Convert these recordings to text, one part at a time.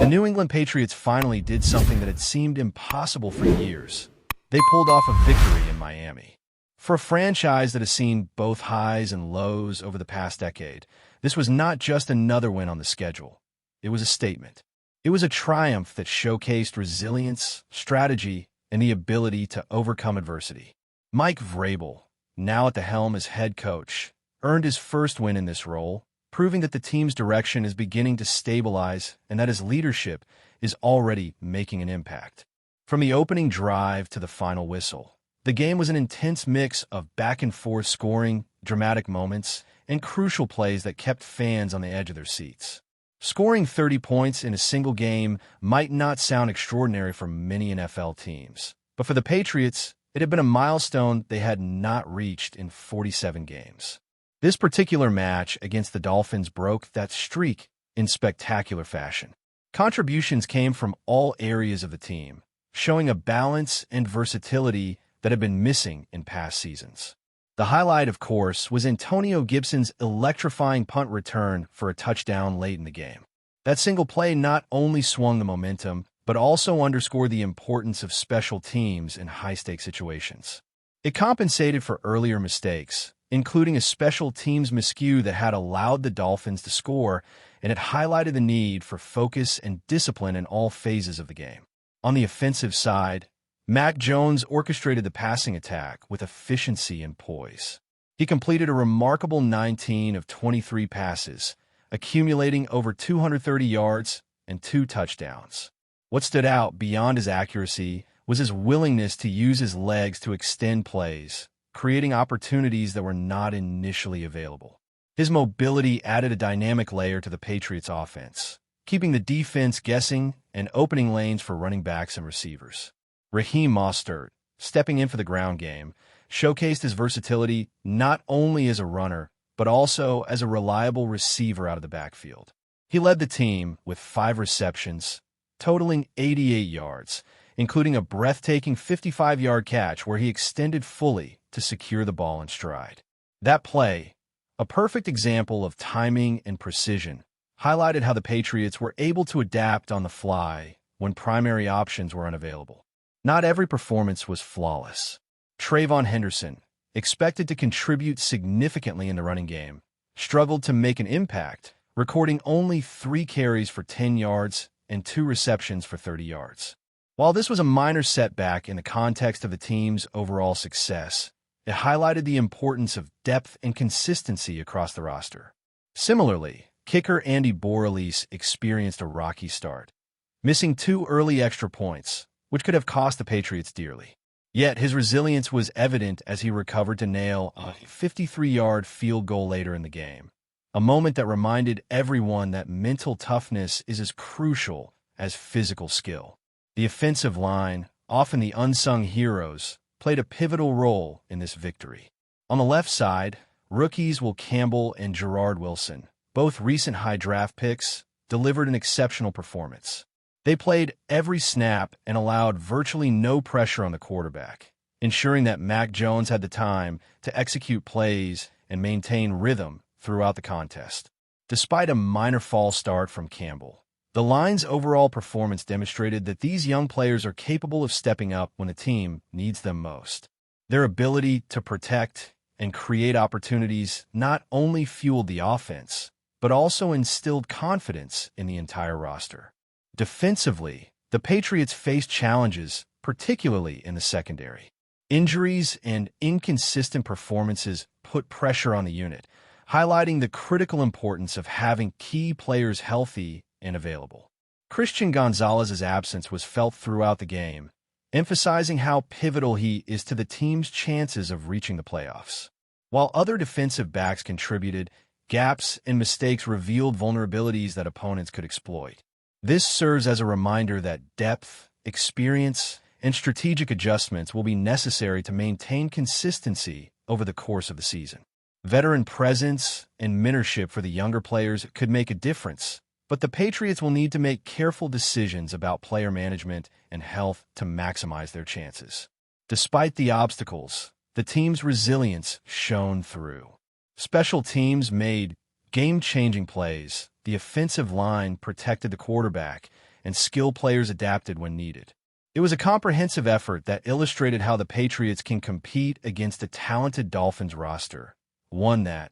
The New England Patriots finally did something that had seemed impossible for years. They pulled off a victory in Miami. For a franchise that has seen both highs and lows over the past decade, this was not just another win on the schedule. It was a statement. It was a triumph that showcased resilience, strategy, and the ability to overcome adversity. Mike VRABEL, now at the helm as head coach, earned his first win in this role, proving that the team's direction is beginning to stabilize and that his leadership is already making an impact. From the opening drive to the final whistle, the game was an intense mix of back-and-forth scoring, dramatic moments, and crucial plays that kept fans on the edge of their seats. Scoring 30 points in a single game might not sound extraordinary for many NFL teams, but for the Patriots, it had been a milestone they had not reached in 47 games. This particular match against the Dolphins broke that streak in spectacular fashion. Contributions came from all areas of the team, showing a balance and versatility that had been missing in past seasons. The highlight, of course, was Antonio Gibson's electrifying punt return for a touchdown late in the game. That single play not only swung the momentum, but also underscored the importance of special teams in high-stakes situations. It compensated for earlier mistakes, including a special teams miscue that had allowed the Dolphins to score, and it highlighted the need for focus and discipline in all phases of the game. On the offensive side, Mac Jones orchestrated the passing attack with efficiency and poise. He completed a remarkable 19 of 23 passes, accumulating over 230 yards and 2 touchdowns. What stood out beyond his accuracy was his willingness to use his legs to extend plays, creating opportunities that were not initially available. His mobility added a dynamic layer to the Patriots' offense, keeping the defense guessing and opening lanes for running backs and receivers. Raheem Mostert, stepping in for the ground game, showcased his versatility not only as a runner, but also as a reliable receiver out of the backfield. He led the team with 5 receptions, totaling 88 yards, including a breathtaking 55-yard catch where he extended fully to secure the ball in stride. That play, a perfect example of timing and precision, highlighted how the Patriots were able to adapt on the fly when primary options were unavailable. Not every performance was flawless. Trayvon Henderson, expected to contribute significantly in the running game, struggled to make an impact, recording only 3 carries for 10 yards and 2 receptions for 30 yards. While this was a minor setback in the context of the team's overall success, it highlighted the importance of depth and consistency across the roster. Similarly, kicker Andy Borrelise experienced a rocky start, missing 2 early extra points, which could have cost the Patriots dearly. Yet his resilience was evident as he recovered to nail a 53-yard field goal later in the game, a moment that reminded everyone that mental toughness is as crucial as physical skill. The offensive line, often the unsung heroes, played a pivotal role in this victory. On the left side, rookies Will Campbell and Gerard Wilson, both recent high draft picks, delivered an exceptional performance. They played every snap and allowed virtually no pressure on the quarterback, ensuring that Mac Jones had the time to execute plays and maintain rhythm throughout the contest. Despite a minor false start from Campbell, the line's overall performance demonstrated that these young players are capable of stepping up when the team needs them most. Their ability to protect and create opportunities not only fueled the offense, but also instilled confidence in the entire roster. Defensively, the Patriots faced challenges, particularly in the secondary. Injuries and inconsistent performances put pressure on the unit, highlighting the critical importance of having key players healthy and available. Christian Gonzalez's absence was felt throughout the game, emphasizing how pivotal he is to the team's chances of reaching the playoffs. While other defensive backs contributed, gaps and mistakes revealed vulnerabilities that opponents could exploit. This serves as a reminder that depth, experience, and strategic adjustments will be necessary to maintain consistency over the course of the season. Veteran presence and mentorship for the younger players could make a difference, but the Patriots will need to make careful decisions about player management and health to maximize their chances. Despite the obstacles, the team's resilience shone through. Special teams made game-changing plays, the offensive line protected the quarterback, and skilled players adapted when needed. It was a comprehensive effort that illustrated how the Patriots can compete against a talented Dolphins roster, one that,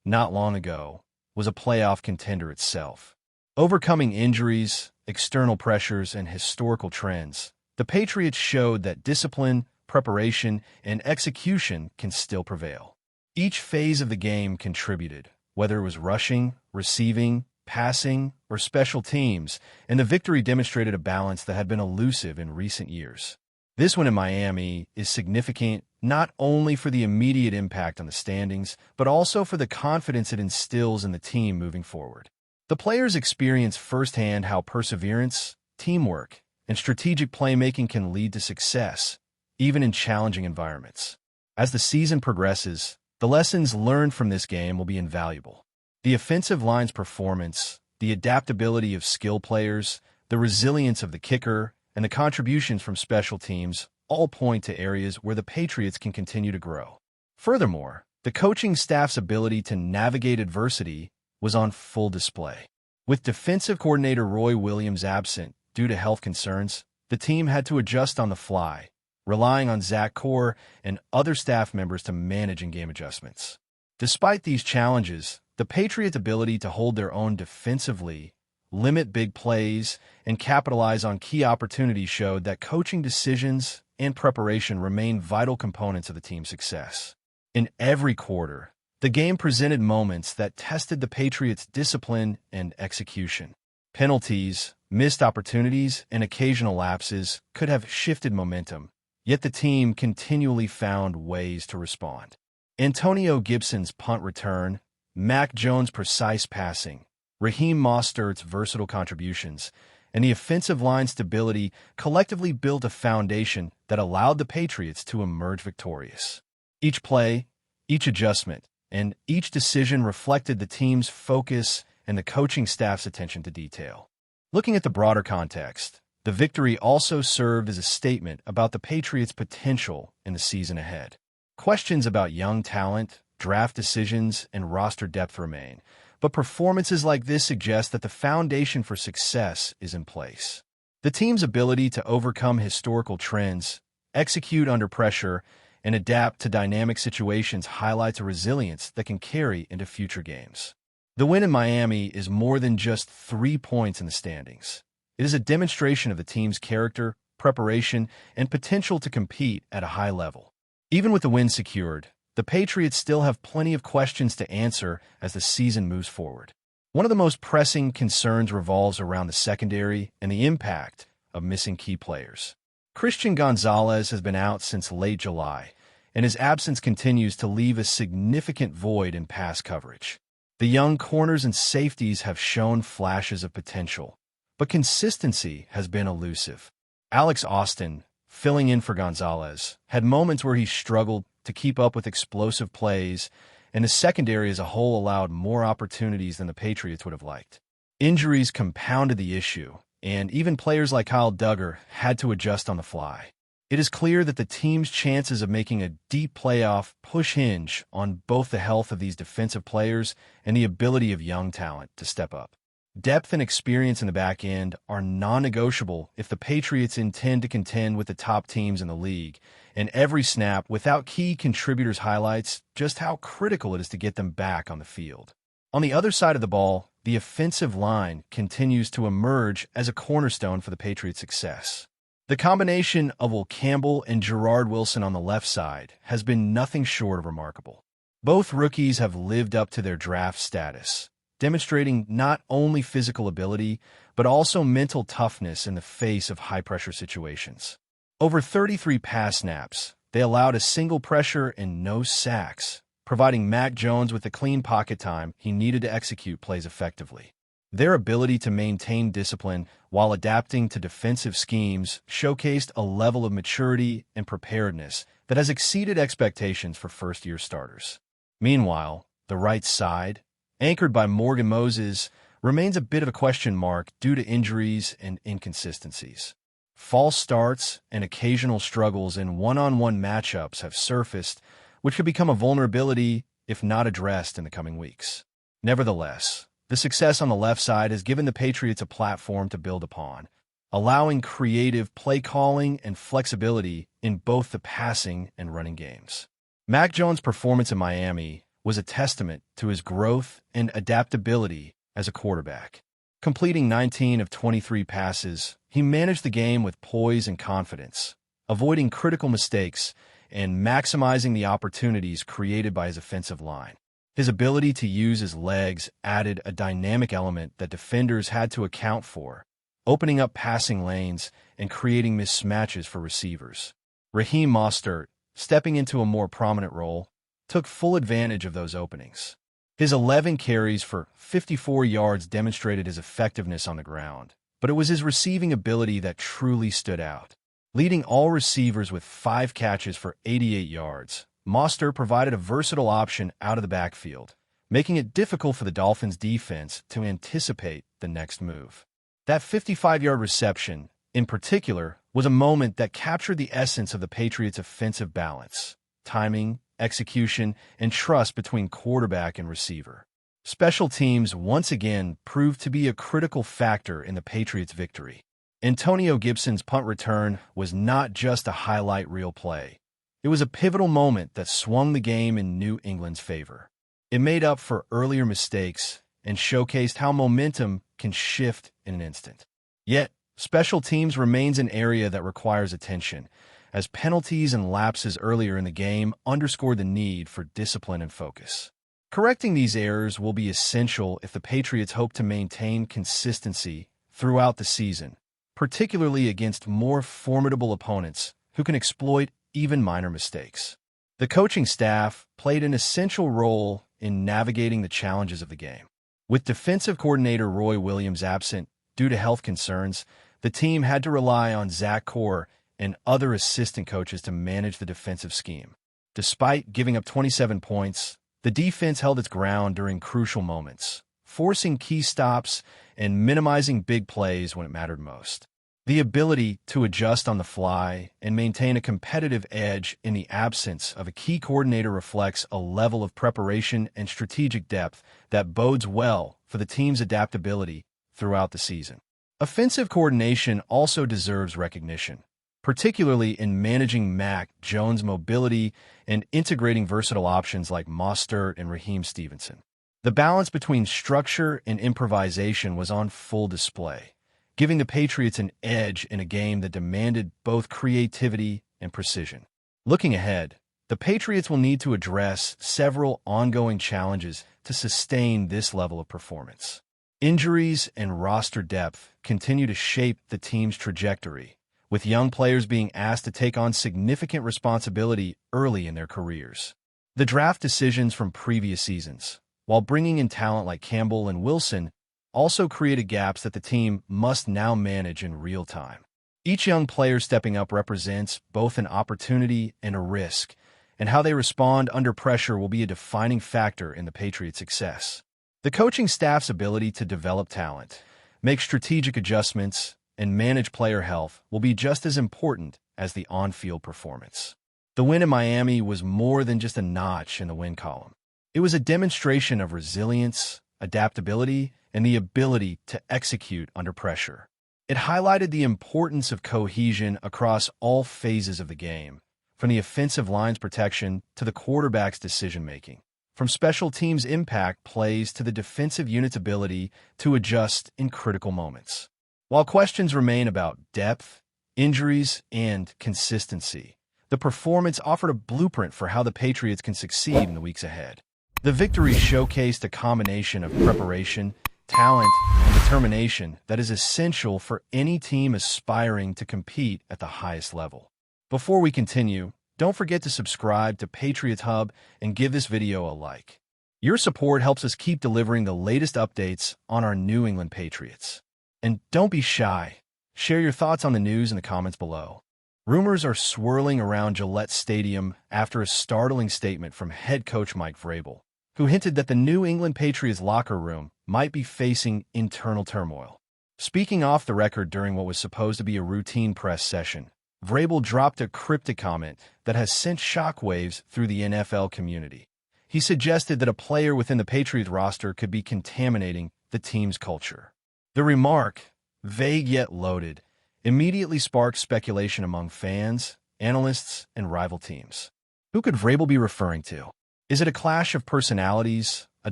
not long ago, was a playoff contender itself. Overcoming injuries, external pressures, and historical trends, the Patriots showed that discipline, preparation, and execution can still prevail. Each phase of the game contributed, whether it was rushing, receiving, passing, or special teams, and the victory demonstrated a balance that had been elusive in recent years. This win in Miami is significant not only for the immediate impact on the standings, but also for the confidence it instills in the team moving forward. The players experience firsthand how perseverance, teamwork, and strategic playmaking can lead to success, even in challenging environments. As the season progresses, the lessons learned from this game will be invaluable. The offensive line's performance, the adaptability of skilled players, the resilience of the kicker, and the contributions from special teams all point to areas where the Patriots can continue to grow. Furthermore, the coaching staff's ability to navigate adversity was on full display. With defensive coordinator Roy Williams absent due to health concerns, the team had to adjust on the fly, relying on Zach Core and other staff members to manage in-game adjustments. Despite these challenges, the Patriots' ability to hold their own defensively, limit big plays, and capitalize on key opportunities showed that coaching decisions and preparation remain vital components of the team's success. In every quarter, the game presented moments that tested the Patriots' discipline and execution. Penalties, missed opportunities, and occasional lapses could have shifted momentum, yet the team continually found ways to respond. Antonio Gibson's punt return, Mac Jones' precise passing, Raheem Mostert's versatile contributions, and the offensive line stability collectively built a foundation that allowed the Patriots to emerge victorious. Each play, each adjustment, and each decision reflected the team's focus and the coaching staff's attention to detail. Looking at the broader context, the victory also served as a statement about the Patriots' potential in the season ahead. Questions about young talent, draft decisions, and roster depth remain, but performances like this suggest that the foundation for success is in place. The team's ability to overcome historical trends, execute under pressure, and adapt to dynamic situations highlights a resilience that can carry into future games. The win in Miami is more than just 3 points in the standings. It is a demonstration of the team's character, preparation, and potential to compete at a high level. Even with the win secured, the Patriots still have plenty of questions to answer as the season moves forward. One of the most pressing concerns revolves around the secondary and the impact of missing key players. Christian Gonzalez has been out since late July, and his absence continues to leave a significant void in pass coverage. The young corners and safeties have shown flashes of potential, but consistency has been elusive. Alex Austin, filling in for Gonzalez, had moments where he struggled to keep up with explosive plays, and the secondary as a whole allowed more opportunities than the Patriots would have liked. Injuries compounded the issue, and even players like Kyle Duggar had to adjust on the fly. It is clear that the team's chances of making a deep playoff push hinge on both the health of these defensive players and the ability of young talent to step up. Depth and experience in the back end are non-negotiable if the Patriots intend to contend with the top teams in the league, and every snap without key contributors highlights just how critical it is to get them back on the field. On the other side of the ball, the offensive line continues to emerge as a cornerstone for the Patriots' success. The combination of Will Campbell and Gerard Wilson on the left side has been nothing short of remarkable. Both rookies have lived up to their draft status, demonstrating not only physical ability, but also mental toughness in the face of high-pressure situations. Over 33 pass snaps, they allowed a single pressure and no sacks, providing Mac Jones with the clean pocket time he needed to execute plays effectively. Their ability to maintain discipline while adapting to defensive schemes showcased a level of maturity and preparedness that has exceeded expectations for first-year starters. Meanwhile, the right side, anchored by Morgan Moses, remains a bit of a question mark due to injuries and inconsistencies. False starts and occasional struggles in one-on-one matchups have surfaced, which could become a vulnerability if not addressed in the coming weeks. Nevertheless, The success on the left side has given the Patriots a platform to build upon, allowing creative play calling and flexibility in both the passing and running games. Mac Jones' performance in Miami was a testament to his growth and adaptability as a quarterback. Completing 19 of 23 passes, he managed the game with poise and confidence, avoiding critical mistakes and maximizing the opportunities created by his offensive line. His ability to use his legs added a dynamic element that defenders had to account for, opening up passing lanes and creating mismatches for receivers. Raheem Mostert, stepping into a more prominent role, took full advantage of those openings. His 11 carries for 54 yards demonstrated his effectiveness on the ground, but it was his receiving ability that truly stood out. Leading all receivers with 5 catches for 88 yards, Mostert provided a versatile option out of the backfield, making it difficult for the Dolphins' defense to anticipate the next move. That 55-yard reception, in particular, was a moment that captured the essence of the Patriots' offensive balance, timing, execution, and trust between quarterback and receiver. Special teams once again proved to be a critical factor in the Patriots' victory. Antonio Gibson's punt return was not just a highlight reel play. It was a pivotal moment that swung the game in New England's favor. It made up for earlier mistakes and showcased how momentum can shift in an instant. Yet, special teams remains an area that requires attention, as penalties and lapses earlier in the game underscored the need for discipline and focus. Correcting these errors will be essential if the Patriots hope to maintain consistency throughout the season, particularly against more formidable opponents who can exploit even minor mistakes. The coaching staff played an essential role in navigating the challenges of the game. With defensive coordinator Roy Williams absent due to health concerns, the team had to rely on Zach Core and other assistant coaches to manage the defensive scheme. Despite giving up 27 points, the defense held its ground during crucial moments, forcing key stops and minimizing big plays when it mattered most. The ability to adjust on the fly and maintain a competitive edge in the absence of a key coordinator reflects a level of preparation and strategic depth that bodes well for the team's adaptability throughout the season. Offensive coordination also deserves recognition, particularly in managing Mac Jones' mobility and integrating versatile options like Mostert and Raheem Stevenson. The balance between structure and improvisation was on full display, giving the Patriots an edge in a game that demanded both creativity and precision. Looking ahead, the Patriots will need to address several ongoing challenges to sustain this level of performance. Injuries and roster depth continue to shape the team's trajectory, with young players being asked to take on significant responsibility early in their careers. The draft decisions from previous seasons, while bringing in talent like Campbell and Wilson, also created gaps that the team must now manage in real time. Each young player stepping up represents both an opportunity and a risk, and how they respond under pressure will be a defining factor in the Patriots' success. The coaching staff's ability to develop talent, make strategic adjustments, and manage player health will be just as important as the on-field performance. The win in Miami was more than just a notch in the win column. It was a demonstration of resilience, adaptability, and the ability to execute under pressure. It highlighted the importance of cohesion across all phases of the game, from the offensive line's protection to the quarterback's decision-making, from special teams' impact plays to the defensive unit's ability to adjust in critical moments. While questions remain about depth, injuries, and consistency, the performance offered a blueprint for how the Patriots can succeed in the weeks ahead. The victory showcased a combination of preparation, talent, and determination that is essential for any team aspiring to compete at the highest level. Before we continue, don't forget to subscribe to Patriots Hub and give this video a like. Your support helps us keep delivering the latest updates on our New England Patriots. And don't be shy. Share your thoughts on the news in the comments below. Rumors are swirling around Gillette Stadium after a startling statement from head coach Mike VRABEL, who hinted that the New England Patriots locker room might be facing internal turmoil. Speaking off the record during what was supposed to be a routine press session, VRABEL dropped a cryptic comment that has sent shockwaves through the NFL community. He suggested that a player within the Patriots roster could be contaminating the team's culture. The remark, vague yet loaded, immediately sparked speculation among fans, analysts, and rival teams. Who could VRABEL be referring to? Is it a clash of personalities, a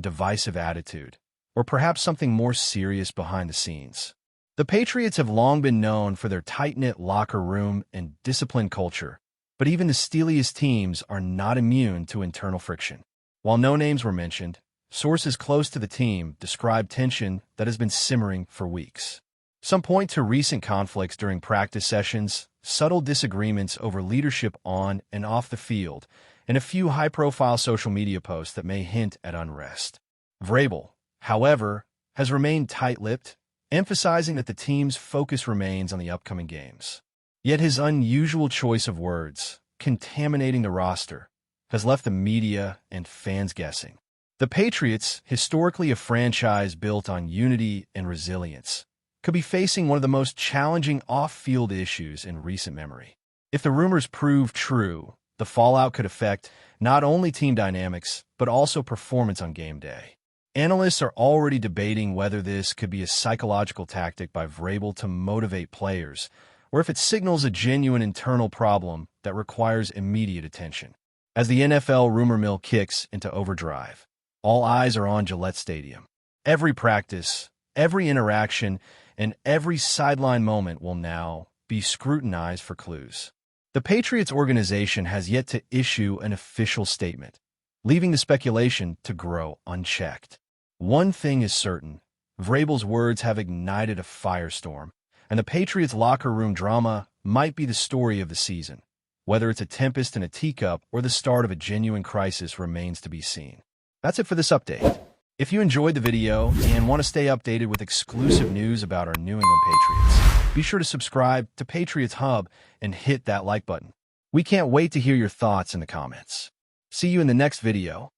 divisive attitude, or perhaps something more serious behind the scenes? The Patriots have long been known for their tight-knit locker room and disciplined culture, but even the steeliest teams are not immune to internal friction. While no names were mentioned, sources close to the team described tension that has been simmering for weeks. Some point to recent conflicts during practice sessions, subtle disagreements over leadership on and off the field, and a few high-profile social media posts that may hint at unrest. VRABEL, however, has remained tight-lipped, emphasizing that the team's focus remains on the upcoming games. Yet his unusual choice of words, contaminating the roster, has left the media and fans guessing. The Patriots, historically a franchise built on unity and resilience, could be facing one of the most challenging off-field issues in recent memory. If the rumors prove true, the fallout could affect not only team dynamics, but also performance on game day. Analysts are already debating whether this could be a psychological tactic by VRABEL to motivate players, or if it signals a genuine internal problem that requires immediate attention. As the NFL rumor mill kicks into overdrive, all eyes are on Gillette Stadium. Every practice, every interaction, and every sideline moment will now be scrutinized for clues. The Patriots organization has yet to issue an official statement, leaving the speculation to grow unchecked. One thing is certain, VRABEL's words have ignited a firestorm, and the Patriots' locker room drama might be the story of the season. Whether it's a tempest in a teacup or the start of a genuine crisis remains to be seen. That's it for this update. If you enjoyed the video and want to stay updated with exclusive news about our New England Patriots, be sure to subscribe to Patriots Hub and hit that like button. We can't wait to hear your thoughts in the comments. See you in the next video.